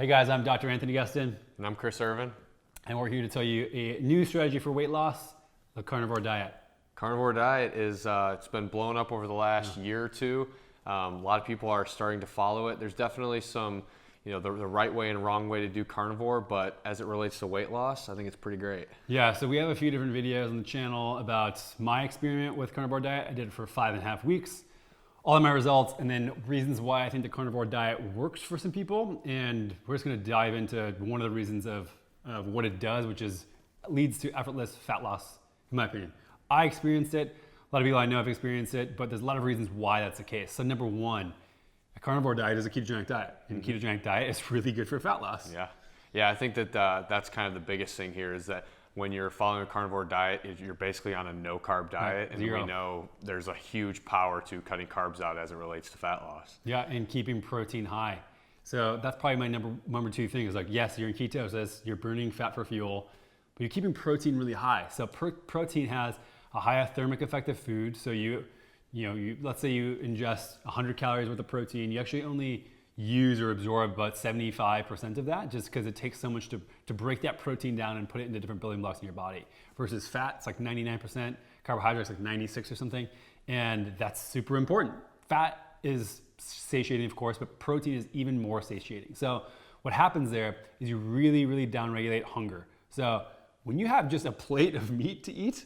Hey guys, I'm Dr. Anthony Gustin. And I'm Chris Irvin. And we're here to tell you a new strategy for weight loss, the carnivore diet. Carnivore diet is, it's been blown up over the last year or two. A lot of people are starting to follow it. There's definitely some, the right way and wrong way to do carnivore, but as it relates to weight loss, I think it's pretty great. Yeah, so we have a few different videos on the channel about my experiment with carnivore diet. I did it for 5.5 weeks. All of my results, and then reasons why I think the carnivore diet works for some people. And we're just gonna dive into one of the reasons of what it does, which is leads to effortless fat loss, in my opinion. I experienced it. A lot of people I know have experienced it, but there's a lot of reasons why that's the case. So number one, a carnivore diet is a ketogenic diet. And a ketogenic diet is really good for fat loss. Yeah, I think that that's kind of the biggest thing here is that when you're following a carnivore diet, you're basically on a no-carb diet, and we know there's a huge power to cutting carbs out as it relates to fat loss. Yeah, and keeping protein high. So that's probably my number two thing is like, yes, you're in ketosis, you're burning fat for fuel, but you're keeping protein really high. So protein has a high thermic effect of food. So you let's say you ingest 100 calories worth of protein, you actually only use or absorb about 75% of that, just because it takes so much to break that protein down and put it into different building blocks in your body. Versus fat, it's like 99%, carbohydrates like 96 or something, and that's super important. Fat is satiating, of course, but protein is even more satiating. So what happens there is you really, really downregulate hunger. So when you have just a plate of meat to eat,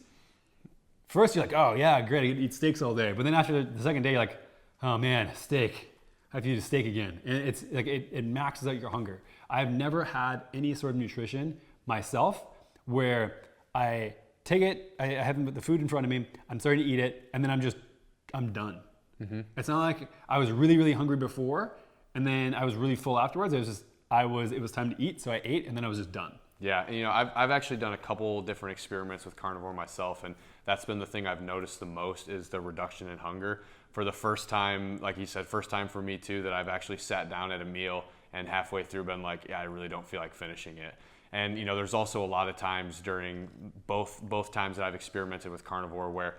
first you're like, oh yeah, great, I eat steaks all day. But then after the second day, you're like, oh man, steak. I have to eat a steak again. And it's like it maxes out your hunger. I've never had any sort of nutrition myself where I take it, I have the food in front of me, I'm starting to eat it, and then I'm done. Mm-hmm. It's not like I was really, really hungry before, and then I was really full afterwards. It was time to eat, so I ate, and then I was just done. Yeah, and I've actually done a couple different experiments with carnivore myself, and that's been the thing I've noticed the most is the reduction in hunger. For the first time, like you said, first time for me too, that I've actually sat down at a meal and halfway through been like, yeah, I really don't feel like finishing it. And there's also a lot of times during both times that I've experimented with carnivore where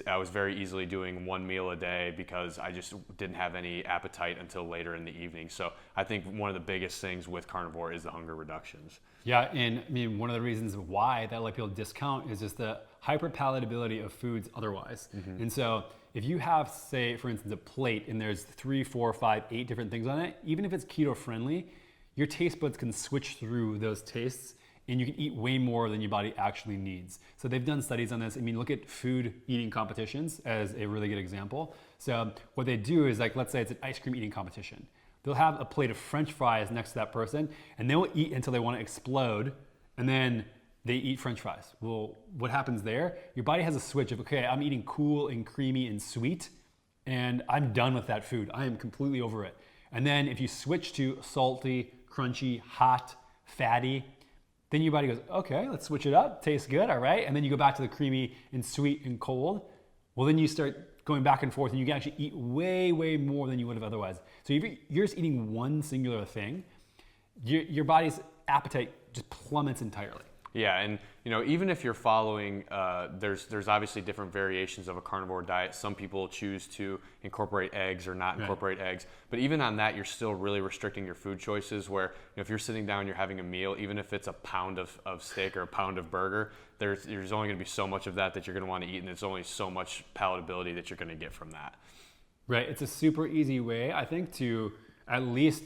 I was very easily doing one meal a day because I just didn't have any appetite until later in the evening. So I think one of the biggest things with carnivore is the hunger reductions. Yeah, and I mean, one of the reasons why that a lot of people discount is just the hyperpalatability of foods otherwise. Mm-hmm. And so if you have, say, for instance, a plate and there's 3, 4, 5, 8 different things on it, even if it's keto friendly, your taste buds can switch through those tastes and you can eat way more than your body actually needs. So they've done studies on this. I mean, look at food eating competitions as a really good example. So what they do is, like, let's say it's an ice cream eating competition. They'll have a plate of French fries next to that person and they'll eat until they want to explode, and then they eat French fries. Well, what happens there? Your body has a switch of, okay, I'm eating cool and creamy and sweet, and I'm done with that food. I am completely over it. And then if you switch to salty, crunchy, hot, fatty, then your body goes, okay, let's switch it up. Tastes good, all right. And then you go back to the creamy and sweet and cold. Well, then you start going back and forth and you can actually eat way, way more than you would have otherwise. So if you're just eating one singular thing, your body's appetite just plummets entirely. Yeah, and even if you're following, there's obviously different variations of a carnivore diet. Some people choose to incorporate eggs or not incorporate eggs, but even on that, you're still really restricting your food choices. Where if you're sitting down, you're having a meal, even if it's a pound of steak or a pound of burger, there's only going to be so much of that you're going to want to eat, and there's only so much palatability that you're going to get from that. Right. It's a super easy way, I think, to at least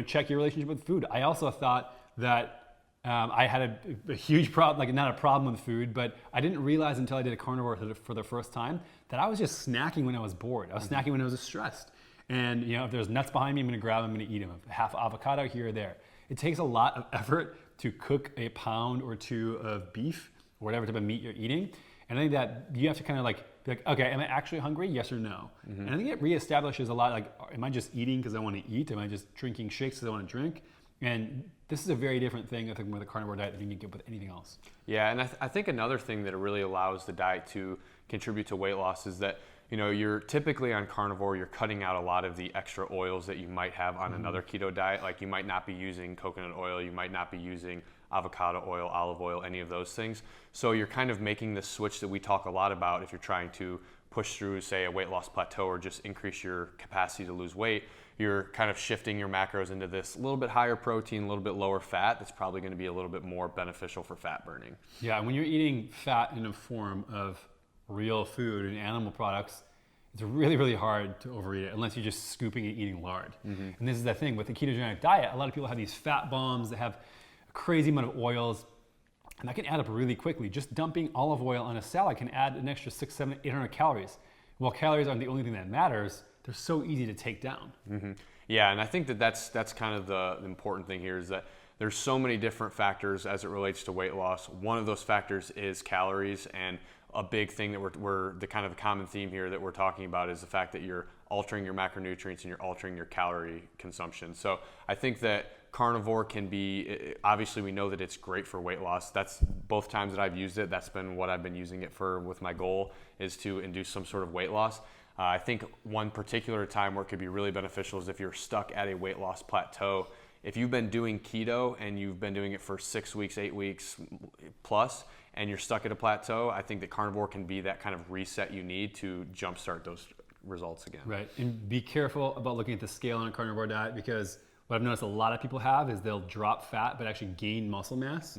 check your relationship with food. I also thought that. I had a huge problem, like not a problem with food, but I didn't realize until I did a carnivore for the first time that I was just snacking when I was bored. I was snacking when I was stressed. And if there's nuts behind me, I'm gonna grab them, I'm gonna eat them. Half avocado here or there. It takes a lot of effort to cook a pound or two of beef or whatever type of meat you're eating. And I think that you have to kind of be like, okay, am I actually hungry? Yes or no? Mm-hmm. And I think it reestablishes a lot, like, am I just eating because I want to eat? Am I just drinking shakes because I want to drink? And this is a very different thing, I think, with a carnivore diet than you can get with anything else. Yeah, and I think another thing that it really allows the diet to contribute to weight loss is that, you're typically on carnivore, you're cutting out a lot of the extra oils that you might have on another keto diet. Like you might not be using coconut oil, you might not be using avocado oil, olive oil, any of those things. So you're kind of making this switch that we talk a lot about if you're trying to push through, say, a weight loss plateau or just increase your capacity to lose weight, you're kind of shifting your macros into this little bit higher protein, a little bit lower fat. That's probably going to be a little bit more beneficial for fat burning. Yeah, when you're eating fat in a form of real food and animal products, it's really, really hard to overeat it unless you're just scooping and eating lard. And this is the thing with the ketogenic diet. A lot of people have these fat bombs that have a crazy amount of oils, and that can add up really quickly. Just dumping olive oil on a salad can add an extra 600, 700, 800 calories. While calories aren't the only thing that matters, they're so easy to take down. Yeah, and I think that's kind of the important thing here is that there's so many different factors as it relates to weight loss. One of those factors is calories, and a big thing that we're the kind of common theme here that we're talking about is the fact that you're altering your macronutrients and you're altering your calorie consumption. So I think that carnivore can be, obviously we know that it's great for weight loss. That's both times that I've used it. That's been what I've been using it for with my goal is to induce some sort of weight loss. I think one particular time where it could be really beneficial is if you're stuck at a weight loss plateau. If you've been doing keto and you've been doing it for 6 weeks, 8 weeks plus, and you're stuck at a plateau, I think that carnivore can be that kind of reset you need to jumpstart those results again. Right, and be careful about looking at the scale on a carnivore diet because what I've noticed a lot of people have is they'll drop fat but actually gain muscle mass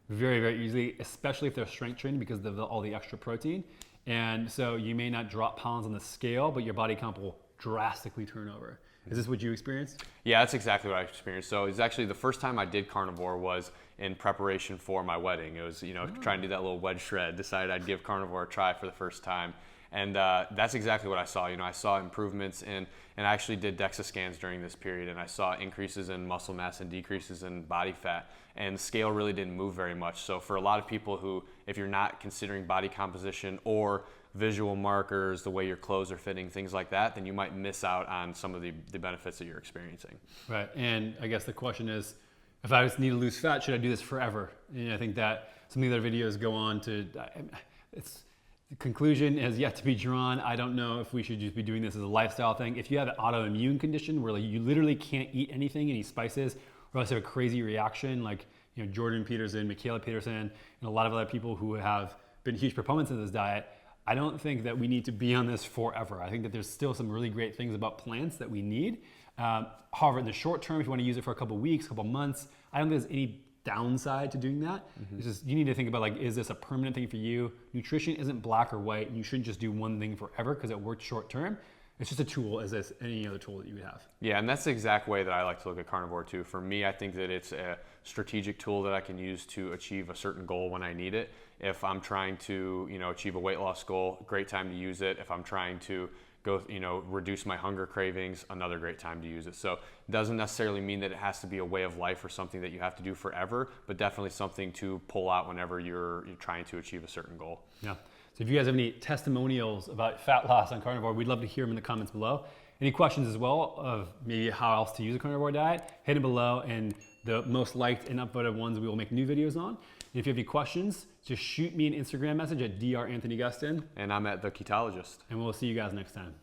very, very easily, especially if they're strength trained because of all the extra protein. And so you may not drop pounds on the scale, but your body comp will drastically turn over. Is this what you experienced? Yeah, that's exactly what I experienced. So it's actually the first time I did carnivore was in preparation for my wedding. It was, trying to do that little wedge shred, decided I'd give carnivore a try for the first time. And that's exactly what I saw. I saw improvements and I actually did DEXA scans during this period, and I saw increases in muscle mass and decreases in body fat. And the scale really didn't move very much. So for a lot of people who, if you're not considering body composition or visual markers, the way your clothes are fitting, things like that, then you might miss out on some of the benefits that you're experiencing. Right, and I guess the question is, if I just need to lose fat, should I do this forever? And I think that some of the other videos go on to, the conclusion has yet to be drawn. I don't know if we should just be doing this as a lifestyle thing. If you have an autoimmune condition where you literally can't eat anything, any spices, or else you have a crazy reaction, like Jordan Peterson, Michaela Peterson, and a lot of other people who have been huge proponents of this diet, I don't think that we need to be on this forever. I think that there's still some really great things about plants that we need. However, in the short term, if you want to use it for a couple weeks, couple months, I don't think there's any downside to doing that. It's just, you need to think about is this a permanent thing for you? Nutrition isn't black or white, and you shouldn't just do one thing forever because it worked short term. It's just a tool as any other tool that you would have. Yeah, and that's the exact way that I like to look at carnivore too. For me, I think that it's a strategic tool that I can use to achieve a certain goal when I need it. If I'm trying to, achieve a weight loss goal, great time to use it. If I'm trying to go, reduce my hunger cravings, another great time to use it. So it doesn't necessarily mean that it has to be a way of life or something that you have to do forever, but definitely something to pull out whenever you're trying to achieve a certain goal. Yeah. So if you guys have any testimonials about fat loss on carnivore, we'd love to hear them in the comments below. Any questions as well of maybe how else to use a carnivore diet, hit them below, and the most liked and upvoted ones we will make new videos on. And if you have any questions, just shoot me an Instagram message at dranthonygustin. And I'm at the Ketologist. And we'll see you guys next time.